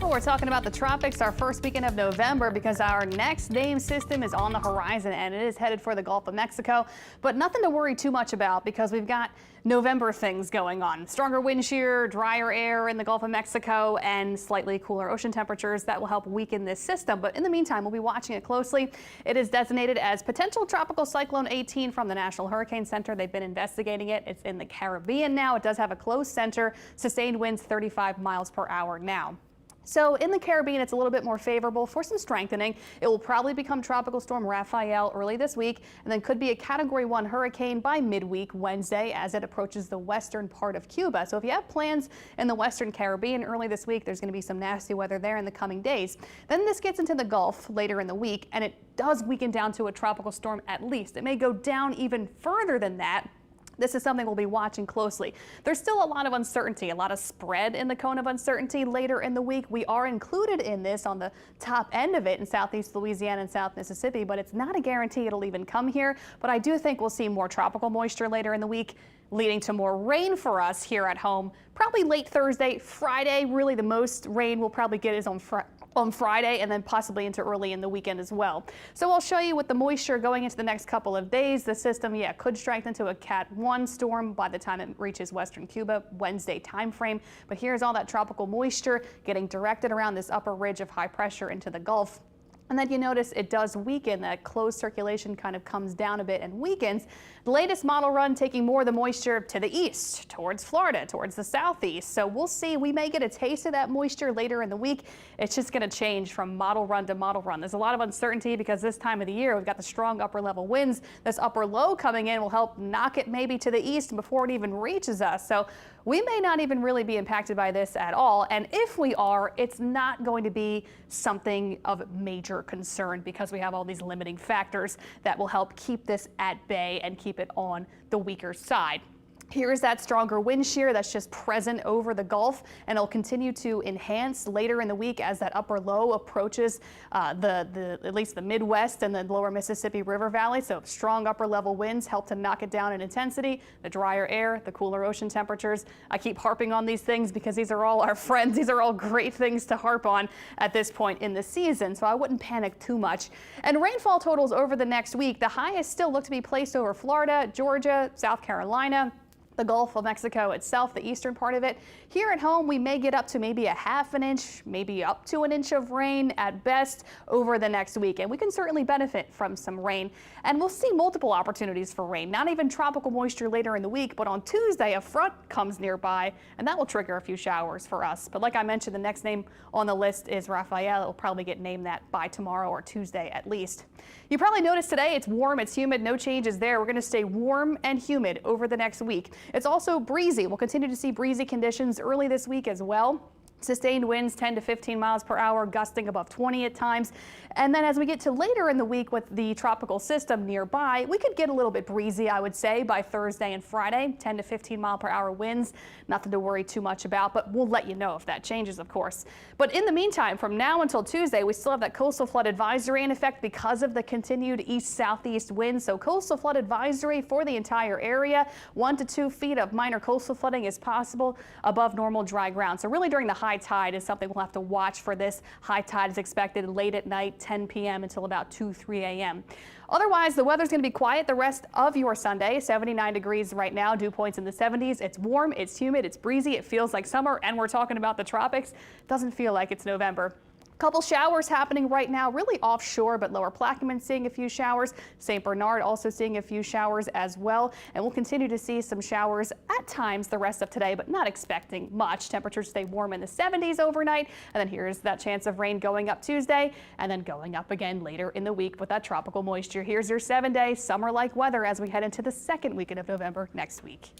careful. We're talking about the tropics, our first weekend of November, because our next named system is on the horizon and it is headed for the Gulf of Mexico. But nothing to worry too much about because we've got November things going on. Stronger wind shear, drier air in the Gulf of Mexico, and slightly cooler ocean temperatures that will help weaken this system. But in the meantime, we'll be watching it closely. It is designated as potential tropical cyclone 18 from the National Hurricane Center. They've been investigating it. It's in the Caribbean now. It does have a close center, sustained winds 35 miles per hour now. So in the Caribbean, it's a little bit more favorable for some strengthening. It will probably become Tropical Storm Rafael early this week, and then could be a Category 1 hurricane by midweek Wednesday as it approaches the western part of Cuba. So if you have plans in the western Caribbean early this week, there's going to be some nasty weather there in the coming days. Then this gets into the Gulf later in the week, and it does weaken down to a tropical storm at least. It may go down even further than that. This is something we'll be watching closely. There's still a lot of uncertainty, a lot of spread in the cone of uncertainty later in the week. We are included in this on the top end of it in southeast Louisiana and South Mississippi, but it's not a guarantee it'll even come here. But I do think we'll see more tropical moisture later in the week, leading to more rain for us here at home, probably late Thursday, Friday. Really the most rain we'll probably get is on Friday, and then possibly into early in the weekend as well. So I'll show you with the moisture going into the next couple of days. The system, could strengthen to a Cat 1 storm by the time it reaches western Cuba Wednesday timeframe. But here's all that tropical moisture getting directed around this upper ridge of high pressure into the Gulf. And then you notice it does weaken. That closed circulation kind of comes down a bit and weakens. The latest model run taking more of the moisture to the east, towards Florida, towards the southeast. So we'll see. We may get a taste of that moisture later in the week. It's just going to change from model run to model run. There's a lot of uncertainty because this time of the year we've got the strong upper level winds. This upper low coming in will help knock it maybe to the east before it even reaches us. So we may not even really be impacted by this at all. And if we are, it's not going to be something of major concern because we have all these limiting factors that will help keep this at bay and keep it on the weaker side. Here's that stronger wind shear that's just present over the Gulf, and it'll continue to enhance later in the week as that upper low approaches at least the Midwest and the lower Mississippi River Valley. So strong upper level winds help to knock it down in intensity. The drier air, the cooler ocean temperatures. I keep harping on these things because these are all our friends. These are all great things to harp on at this point in the season, so I wouldn't panic too much. And rainfall totals over the next week, the highest still look to be placed over Florida, Georgia, South Carolina, the Gulf of Mexico itself, the eastern part of it. Here at home, we may get up to maybe a half an inch, maybe up to an inch of rain at best over the next week. And we can certainly benefit from some rain. And we'll see multiple opportunities for rain, not even tropical moisture later in the week, but on Tuesday, a front comes nearby, and that will trigger a few showers for us. But like I mentioned, the next name on the list is Rafael. It will probably get named that by tomorrow or Tuesday at least. You probably noticed today it's warm, it's humid, no changes there. We're going to stay warm and humid over the next week. It's also breezy. We'll continue to see breezy conditions early this week as well. Sustained winds 10 to 15 miles per hour, gusting above 20 at times. And then as we get to later in the week with the tropical system nearby, we could get a little bit breezy, I would say, by Thursday and Friday. 10 to 15 mile per hour winds. Nothing to worry too much about, but we'll let you know if that changes, of course. But in the meantime, from now until Tuesday, we still have that coastal flood advisory in effect because of the continued east-southeast winds. So coastal flood advisory for the entire area. 1 to 2 feet of minor coastal flooding is possible above normal dry ground. So really during the high tide is something we'll have to watch for this. High tide is expected late at night, 10 p.m. until about 3 a.m. Otherwise, the weather's going to be quiet the rest of your Sunday. 79 degrees right now, dew points in the 70s. It's warm, it's humid, it's breezy, it feels like summer, and we're talking about the tropics. Doesn't feel like it's November. Couple showers happening right now, really offshore, but Lower Plaquemine seeing a few showers. St. Bernard also seeing a few showers as well. And we'll continue to see some showers at times the rest of today, but not expecting much. Temperatures stay warm in the 70s overnight. And then here's that chance of rain going up Tuesday and then going up again later in the week with that tropical moisture. Here's your 7-day summer-like weather as we head into the second weekend of November next week.